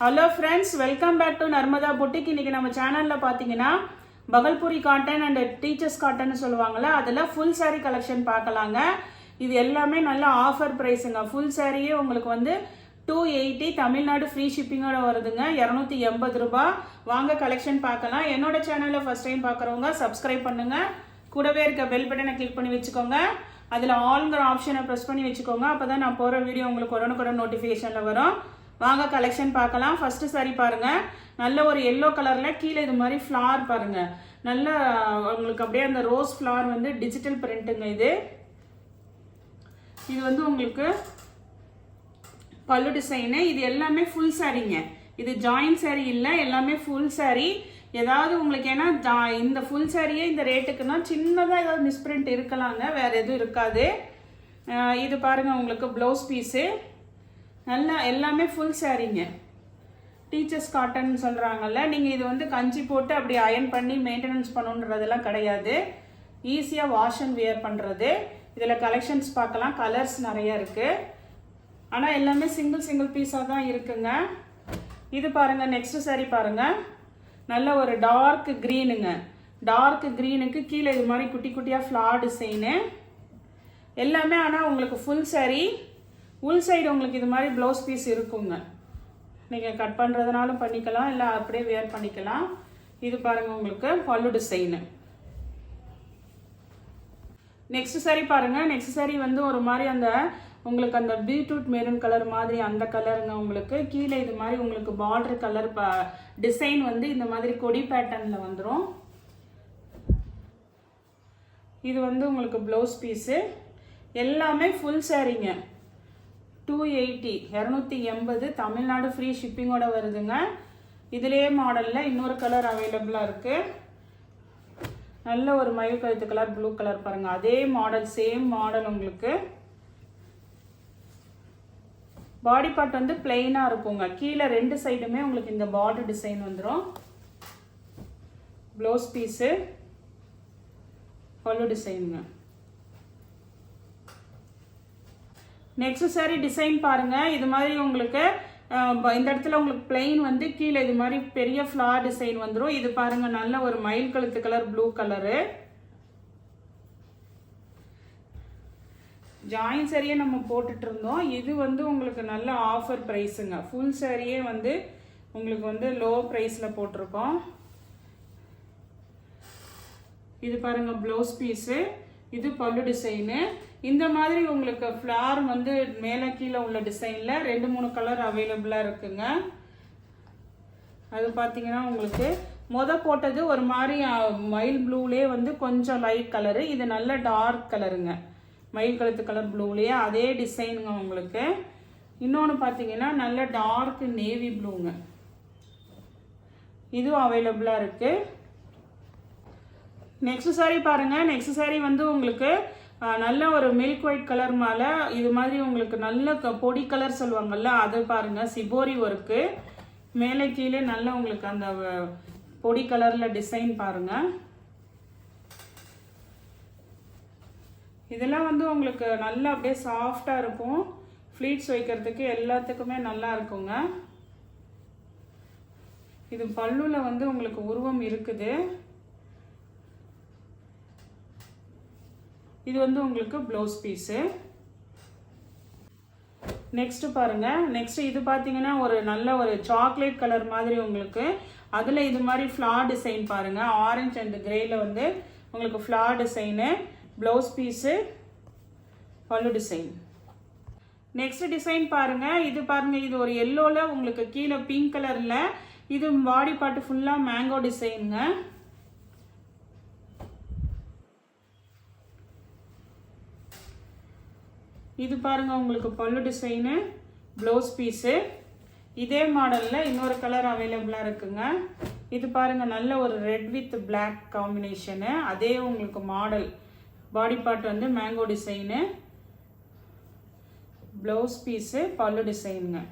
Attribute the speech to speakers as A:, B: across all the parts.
A: Hello friends, welcome back to Narmada boutique. இன்னைக்கு நம்ம சேனலில் பார்த்தீங்கன்னா Bhagalpuri cotton and teachers cotton சொல்லுவாங்கள்ல, அதில் ஃபுல் சாரீ கலெக்ஷன் பார்க்கலாங்க. இது எல்லாமே நல்ல ஆஃபர் ப்ரைஸுங்க. ஃபுல் சாரியே உங்களுக்கு வந்து 280 தமிழ்நாடு ஃப்ரீ ஷிப்பிங்கோட வருதுங்க. 280 ரூபாய். வாங்க கலெக்ஷன் பார்க்கலாம். என்னோட சேனலில் ஃபர்ஸ்ட் டைம் பார்க்குறவங்க சப்ஸ்கிரைப் பண்ணுங்க. கூடவே இருக்க பெல் பட்டனை கிளிக் பண்ணி வச்சுக்கோங்க. அதில் ஆல்ங்கிற ஆப்ஷனை ப்ரெஸ் பண்ணி வச்சுக்கோங்க. அப்போ தான் நான் போகிற வீடியோ உங்களுக்கு உடனுக்குடன் நோட்டிஃபிகேஷனில் வரும். வாங்க கலெக்ஷன் பார்க்கலாம். ஃபர்ஸ்ட் சாரி பாருங்க, நல்ல ஒரு எல்லோ கலர்ல கீழே இது மாதிரி ஃப்ளார் பாருங்க. நல்ல உங்களுக்கு அப்படியே அந்த ரோஸ் ஃப்ளார் வந்து டிஜிட்டல் பிரிண்ட்டுங்க. இது வந்து உங்களுக்கு பல்லு டிசைனு. இது எல்லாமே ஃபுல் சாரீங்க. இது ஜாயின் சாரி இல்லை, எல்லாமே ஃபுல் சாரி. ஏதாவது உங்களுக்கு ஏன்னா இந்த ஃபுல் சாரியே இந்த ரேட்டுக்குன்னா சின்னதாக ஏதாவது மிஸ்பிரிண்ட் இருக்கலாங்க, வேற எதுவும் இருக்காது. இது பாருங்க உங்களுக்கு ப்ளவுஸ் பீஸு. நல்லா எல்லாமே ஃபுல் சாரீங்க. டீச்சர்ஸ் காட்டன் சொல்கிறாங்கல்ல, நீங்கள் இது வந்து கஞ்சி போட்டு அப்படி அயன் பண்ணி மெயின்டெனன்ஸ் பண்ணுன்றதெல்லாம் கிடையாது. ஈஸியாக வாஷ் அண்ட் வியர் பண்ணுறது. இதில் கலெக்ஷன்ஸ் பார்க்கலாம். கலர்ஸ் நிறைய இருக்குது. ஆனால் எல்லாமே சிங்கிள் பீஸாக தான் இருக்குங்க. இது பாருங்கள், நெக்ஸ்ட் சாரி பாருங்கள். நல்ல ஒரு டார்க் க்ரீனுங்க. டார்க் க்ரீனுக்கு கீழே இது மாதிரி குட்டி குட்டியாக ஃப்ளார் டிசைனு எல்லாமே. ஆனால் உங்களுக்கு ஃபுல் சாரி. உள் சைடு உங்களுக்கு இது மாதிரி ப்ளவுஸ் பீஸ் இருக்குங்க. நீங்கள் கட் பண்ணுறதுனாலும் பண்ணிக்கலாம், இல்லை அப்படியே வேர் பண்ணிக்கலாம். இது பாருங்கள் உங்களுக்கு பல்லு டிசைனு. நெக்ஸ்ட் சாரி பாருங்கள். நெக்ஸ்ட் சாரி வந்து ஒரு மாதிரி அந்த உங்களுக்கு அந்த பீட்ரூட் மெரூன் கலர் மாதிரி அந்த கலருங்க. உங்களுக்கு கீழே இது மாதிரி உங்களுக்கு பார்டர் கலர் டிசைன் வந்து இந்த மாதிரி கொடி பேட்டர்னில் வந்துடும். இது வந்து உங்களுக்கு ப்ளவுஸ் பீஸு. எல்லாமே ஃபுல் சாரீங்க. 280 தமிழ்நாடு ஃப்ரீ ஷிப்பிங்கோட வருதுங்க. இதுலேயே மாடலில் இன்னொரு கலர் அவைலபிளாக இருக்குது. நல்ல ஒரு மயில் கழுத்து கலர், ப்ளூ கலர் பாருங்கள். அதே மாடல், சேம் மாடல். உங்களுக்கு பாடி பார்ட் வந்து பிளெயினாக இருக்குங்க. கீழே ரெண்டு சைடுமே உங்களுக்கு இந்த பார்டர் டிசைன் வந்துடும். ப்ளவுஸ் பீஸு, பல்லு டிசைனுங்க. நெக்ஸ்ட் சாரி டிசைன் பாருங்க. இது மாதிரி உங்களுக்கு இந்த இடத்துல உங்களுக்கு பிளெயின் வந்து கீழே இது மாதிரி பெரிய ஃப்ளார் டிசைன் வந்துடும். இது பாருங்க, நல்ல ஒரு மயில் கழுத்து கலர், ப்ளூ கலரு. ஜாயின் சாரியே நம்ம போட்டுட்டு இருந்தோம். இது வந்து உங்களுக்கு நல்ல ஆஃபர் ப்ரைஸுங்க. ஃபுல் சாரியே வந்து உங்களுக்கு வந்து லோ ப்ரைஸில் போட்டிருக்கோம். இது பாருங்க ப்ளவுஸ் பீஸு. இது பல்லு டிசைனு. இந்த மாதிரி உங்களுக்கு ஃப்ளார் வந்து மேலே கீழே உள்ள டிசைனில் 2-3 கலர் அவைலபிளாக இருக்குங்க. அது பார்த்தீங்கன்னா உங்களுக்கு போட்டது ஒரு மாதிரி மயில் ப்ளூலேயே வந்து கொஞ்சம் லைட் கலரு. இது நல்ல டார்க் கலருங்க, மயில் கழுத்து கலர் ப்ளூலேயே அதே டிசைனுங்க. உங்களுக்கு இன்னொன்று பார்த்தீங்கன்னா நல்ல டார்க் நேவி ப்ளூங்க. இதுவும் அவைலபிளாக இருக்குது. நெக்ஸ்ட் சாரி பாருங்க. நெக்ஸ்ட் சாரி வந்து உங்களுக்கு நல்ல ஒரு மில்க் ஒயிட் கலர் மேலே இது மாதிரி உங்களுக்கு நல்ல பொடி கலர் சொல்லுவாங்கல்ல, அது பாருங்க. சிபோரி ஒர்க்கு மேலே கீழே நல்ல உங்களுக்கு அந்த பொடி கலரில் டிசைன் பாருங்க. இதெல்லாம் வந்து உங்களுக்கு நல்லா அப்படியே சாஃப்டாக இருக்கும். ஃப்ளீட்ஸ் வைக்கிறதுக்கு எல்லாத்துக்குமே நல்லா இருக்குங்க. இது பல்லுல வந்து உங்களுக்கு உருவம் இருக்குது. இது வந்து உங்களுக்கு ப்ளவுஸ் பீஸு. நெக்ஸ்ட் பாருங்க. நெக்ஸ்ட் இது பார்த்தீங்கன்னா ஒரு நல்ல ஒரு சாக்லேட் கலர் மாதிரி உங்களுக்கு. அதில் இது மாதிரி ஃப்ளார் டிசைன் பாருங்க. ஆரஞ்சு அண்ட் கிரேல வந்து உங்களுக்கு ஃப்ளார் டிசைனு, ப்ளவுஸ் பீஸு, பல்லு டிசைன். நெக்ஸ்ட் டிசைன் பாருங்க. இது பாருங்க, இது ஒரு எல்லோவில் உங்களுக்கு கீழே பிங்க் கலரில். இது பாடி பார்ட் ஃபுல்லாக மேங்கோ டிசைனுங்க. இது பாருங்க உங்களுக்கு பல்லு டிசைனு, ப்ளவுஸ் பீஸு. இதே மாடலில் இன்னொரு கலர் அவைலபிளாக இருக்குங்க. இது பாருங்க, நல்ல ஒரு ரெட் வித் பிளாக் காம்பினேஷனு. அதே உங்களுக்கு மாடல். பாடி பார்ட் வந்து mango design, blouse piece, pallu டிசைனுங்க.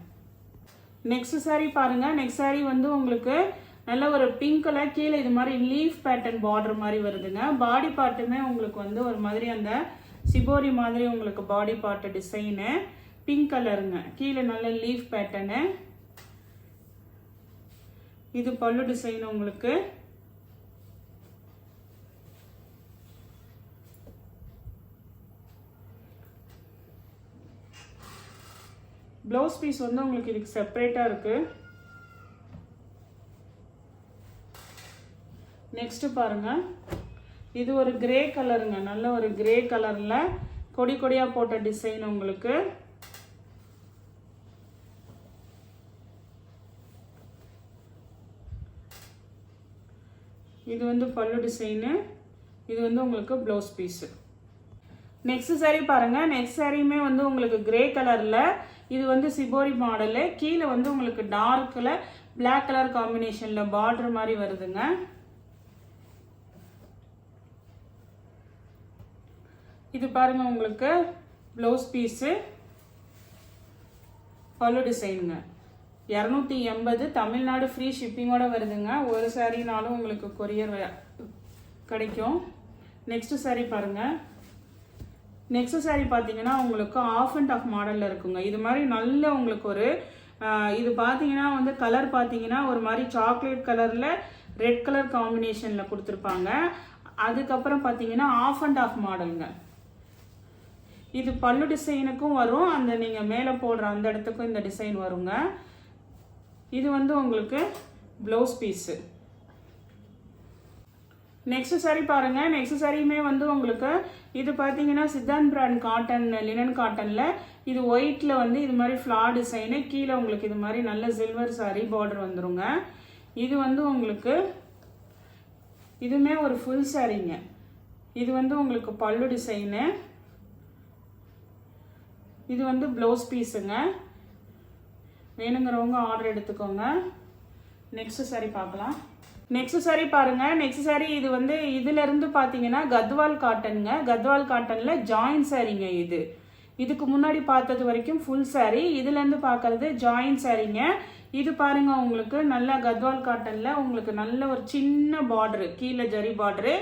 A: நெக்ஸ்ட் சாரி பாருங்க. நெக்ஸ்ட் சாரி வந்து உங்களுக்கு நல்ல ஒரு பிங்க் கலர், கீழே இது மாதிரி லீஃப் பேட்டர்ன் பார்டர் மாதிரி வருதுங்க. பாடி பார்ட்டுமே உங்களுக்கு வந்து ஒரு மாதிரி அந்த சிபோரி மாதிரி உங்களுக்கு பாடி பார்ட் டிசைனு, பிங்க் கலருங்க. கீழே நல்ல லீஃப் பேட்டர்னு. இது பல்லு டிசைன் உங்களுக்கு. ப்ளவுஸ் பீஸ் வந்து உங்களுக்கு இதுக்கு செப்பரேட்டாக இருக்கு. நெக்ஸ்ட் பாருங்க, இது ஒரு கிரே கலருங்க. நல்ல ஒரு கிரே கலர்ல கொடி கொடியா போட்ட டிசைன் உங்களுக்கு. இது வந்து பல்லு டிசைனு, இது வந்து உங்களுக்கு ப்ளவுஸ் பீஸு. நெக்ஸ்ட் சாரீ பாருங்க. நெக்ஸ்ட் சாரியுமே வந்து உங்களுக்கு கிரே கலர்ல, இது வந்து சிபோரி மாடலு. கீழே வந்து உங்களுக்கு டார்க்ல பிளாக் கலர் காம்பினேஷன்ல பார்டர் மாதிரி வருதுங்க. இது பாருங்க உங்களுக்கு blouse piece, pallu டிசைனுங்க. 280 Tamil Nadu free ஷிப்பிங்கோட வருதுங்க. ஒரு சாரினாலும் உங்களுக்கு கொரியர் கிடைக்கும். நெக்ஸ்ட் சாரீ பாருங்க. நெக்ஸ்ட் சாரீ பார்த்தீங்கன்னா உங்களுக்கு ஆஃப் அண்ட் ஆஃப் மாடலில் இருக்குங்க. இது மாதிரி நல்ல உங்களுக்கு ஒரு இது பார்த்தீங்கன்னா வந்து கலர் பார்த்தீங்கன்னா ஒரு மாதிரி சாக்லேட் கலரில் ரெட் கலர் காம்பினேஷனில் கொடுத்துருப்பாங்க. அதுக்கப்புறம் பார்த்தீங்கன்னா ஆஃப் அண்ட் ஆஃப் மாடலுங்க. இது பல்லு டிசைனுக்கும் வரும், அந்த நீங்கள் மேலே போடுற அந்த இடத்துக்கும் இந்த டிசைன் வருங்க. இது வந்து உங்களுக்கு ப்ளவுஸ் பீஸு. நெக்ஸ்ட் சாரீ பாருங்க. நெக்ஸ்ட் சாரியுமே வந்து உங்களுக்கு இது பார்த்தீங்கன்னா சித்தாந்த் பிராண்ட் காட்டன், லினன் காட்டனில். இது ஒயிட்ல வந்து இது மாதிரி ஃப்ளார் டிசைனு. கீழே உங்களுக்கு இது மாதிரி நல்ல சில்வர் சாரி பார்டர் வந்துருங்க. இது வந்து உங்களுக்கு இதுவுமே ஒரு ஃபுல் சாரீங்க. இது வந்து உங்களுக்கு பல்லு டிசைனு, இது வந்து ப்ளவுஸ் பீஸுங்க. வேணுங்கிறவங்க ஆர்டர் எடுத்துக்கோங்க. நெக்ஸ்ட் சாரீ பார்க்கலாம். நெக்ஸ்ட் சாரீ பாருங்க. நெக்ஸ்ட் சாரீ இது வந்து இதுல இருந்து பாத்தீங்கன்னா கத்வால் காட்டனுங்க. கத்வால் காட்டன்ல ஜாயின் சாரீங்க. இது இதுக்கு முன்னாடி பார்த்தது வரைக்கும் ஃபுல் சாரீ, இதுல இருந்து பார்க்கறது ஜாயின் சாரீங்க. இது பாருங்க உங்களுக்கு நல்ல கத்வால் காட்டன்ல உங்களுக்கு நல்ல ஒரு சின்ன பார்டரு, கீழே ஜரி பார்டரு.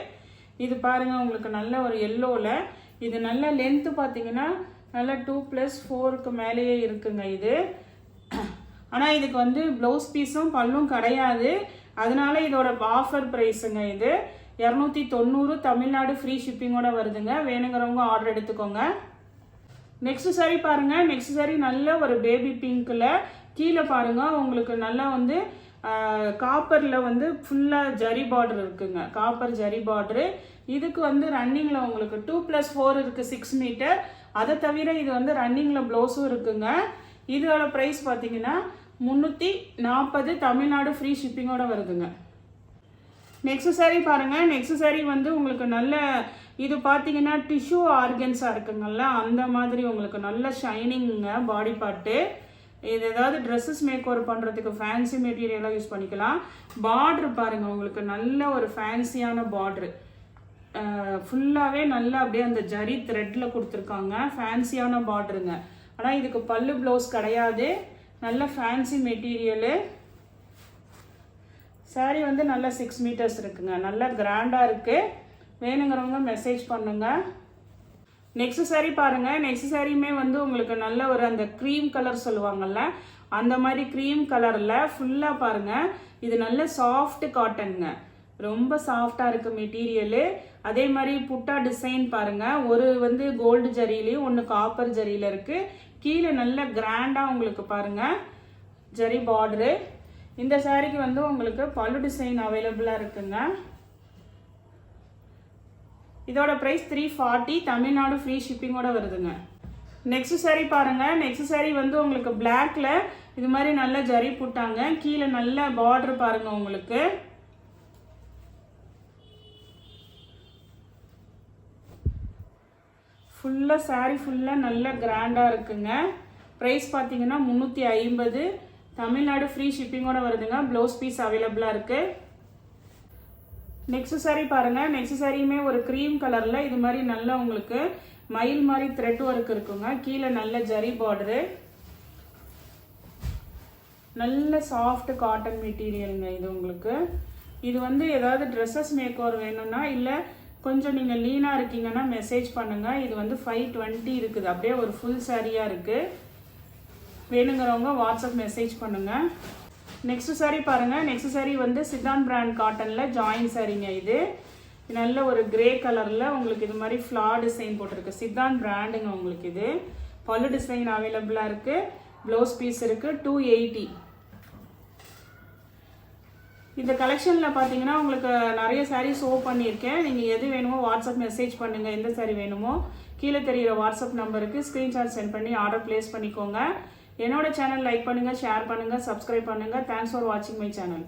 A: இது பாருங்க உங்களுக்கு நல்ல ஒரு எல்லோல. இது நல்ல லென்த் பார்த்தீங்கன்னா நல்லா 2+4க்கு மேலேயே இருக்குங்க இது. ஆனால் இதுக்கு வந்து ப்ளவுஸ் பீஸும் பல்லும் கிடையாது, அதனால இதோட ஆஃபர் ப்ரைஸுங்க. இது 290 தமிழ்நாடு ஃப்ரீ ஷிப்பிங்கோட வருதுங்க. வேணுங்கிறவங்க ஆர்டர் எடுத்துக்கோங்க. நெக்ஸ்ட் சாரீ பாருங்க. நெக்ஸ்ட் சாரீ நல்ல ஒரு பேபி பிங்க்ல, கீழே பாருங்க உங்களுக்கு நல்லா வந்து காப்பர்ல வந்து ஃபுல்லா ஜரி பார்டர் இருக்குங்க. Copper zari border. இதுக்கு வந்து ரன்னிங்ல உங்களுக்கு 2+4 இருக்கு 6 மீட்டர். அதை தவிர இது வந்து ரன்னிங்ல ப்ளவுஸும் இருக்குங்க. இதோட ப்ரைஸ் பார்த்தீங்கன்னா 340 தமிழ்நாடு ஃப்ரீ ஷிப்பிங்கோட வருதுங்க. நெக்ஸ்ட் சாரீ பாருங்க. நெக்ஸ்ட் சாரீ வந்து உங்களுக்கு நல்ல இது பார்த்தீங்கன்னா டிஷ்யூ ஆர்கன்ஸா இருக்குங்கல்ல, அந்த மாதிரி உங்களுக்கு நல்ல ஷைனிங்க பாடி பார்ட்டு. இது ஏதாவது ட்ரெஸ்ஸஸ் மேக் ஓவர் பண்ணுறதுக்கு ஃபேன்சி மெட்டீரியலாக யூஸ் பண்ணிக்கலாம். பார்ட்ரு பாருங்க உங்களுக்கு நல்ல ஒரு ஃபேன்சியான பார்ட்ரு, ஃபுல்லாகவே நல்லா அப்படியே அந்த ஜரி த்ரெட்டில் கொடுத்துருக்காங்க. ஃபேன்சியான பார்ட்ருங்க. ஆனால் இதுக்கு பல்லு ப்ளவுஸ் கிடையாது. நல்ல ஃபேன்சி மெட்டீரியலு. சாரீ வந்து நல்ல 6 மீட்டர்ஸ் இருக்குங்க. நல்லா கிராண்டாக இருக்குது. வேணுங்கிறவங்க மெசேஜ் பண்ணுங்க. நெக்ஸ்ட் சாரீ பாருங்க. நெக்ஸ்ட் சாரியுமே வந்து உங்களுக்கு நல்ல ஒரு அந்த க்ரீம் கலர் சொல்லுவாங்கல்ல, அந்த மாதிரி க்ரீம் கலரில் ஃபுல்லாக பாருங்க. இது நல்ல சாஃப்ட் காட்டனுங்க. ரொம்ப சாஃப்டாக இருக்குது மெட்டீரியலு. அதே மாதிரி புட்டா டிசைன் பாருங்க. ஒரு வந்து கோல்டு ஜரியிலையும் ஒன்று காப்பர் ஜரியில் இருக்குது. கீழே நல்ல கிராண்டாக உங்களுக்கு பாருங்க ஜரி பார்டரு. இந்த சாரீக்கு வந்து உங்களுக்கு பல்லு டிசைன் அவைலபிளாக இருக்குங்க. இதோட ப்ரைஸ் 340 தமிழ்நாடு ஃப்ரீ ஷிப்பிங்கோட வருதுங்க. நெக்ஸ்ட் சாரீ பாருங்க. நெக்ஸ்ட் சாரீ வந்து உங்களுக்கு பிளாக்ல இது மாதிரி நல்ல ஜரி புட்டாங்க. கீழே நல்ல பார்டர் பாருங்க உங்களுக்கு. ஃபுல்லாக சாரீ ஃபுல்லாக நல்ல கிராண்டாக இருக்குங்க. ப்ரைஸ் பார்த்தீங்கன்னா 350 தமிழ்நாடு ஃப்ரீ ஷிப்பிங்கோட வருதுங்க. ப்ளவுஸ் பீஸ் அவைலபிளாக இருக்குது. நெக்ஸ்ட் சாரீ பாருங்க. நெக்ஸ்ட் சாரியுமே ஒரு க்ரீம் கலர்ல இது மாதிரி நல்லா உங்களுக்கு மயில் மாதிரி த்ரெட் ஒர்க் இருக்குங்க. கீழே நல்ல ஜரி பார்டரு. நல்ல சாஃப்ட் காட்டன் மெட்டீரியலுங்க இது உங்களுக்கு. இது வந்து ஏதாவது ட்ரெஸ்ஸஸ் மேக் ஓவர் வேணும்னா இல்லை கொஞ்சம் நீங்கள் லீனாக இருக்கீங்கன்னா மெசேஜ் பண்ணுங்கள். இது வந்து 520 இருக்குது. அப்படியே ஒரு ஃபுல் சாரியாக இருக்குது. வேணுங்கிறவங்க வாட்ஸ்அப் மெசேஜ் பண்ணுங்கள். நெக்ஸ்ட் saree பாருங்க. நெக்ஸ்ட் saree வந்து சித்தாந்த் பிராண்ட் காட்டன்ல ஜாயின் சாரீங்க. இது நல்ல ஒரு கிரே கலர்ல உங்களுக்கு இது மாதிரி ஃப்ளார் டிசைன் போட்டிருக்கு. சித்தாந்த் பிராண்டுங்க. உங்களுக்கு இது பல்லு டிசைன் அவைலபிளா இருக்கு. ப்ளவுஸ் பீஸ் இருக்கு. 280. இந்த கலெக்ஷன்ல பாத்தீங்கன்னா உங்களுக்கு நிறைய saree ஷோ பண்ணியிருக்கேன். நீங்க எது வேணுமோ வாட்ஸ்அப் மெசேஜ் பண்ணுங்க. எந்த saree வேணுமோ கீழே தெரியுற வாட்ஸ்அப் நம்பருக்கு ஸ்கிரீன்ஷாட் சென்ட் பண்ணி ஆர்டர் பிளேஸ் பண்ணிக்கோங்க. என்னோட சேனல் லைக் பண்ணுங்க, ஷேர் பண்ணுங்க, சப்ஸ்கிரைப் பண்ணுங்க. தேங்க்ஸ் ஃபார் வாட்சிங் மை சேனல்.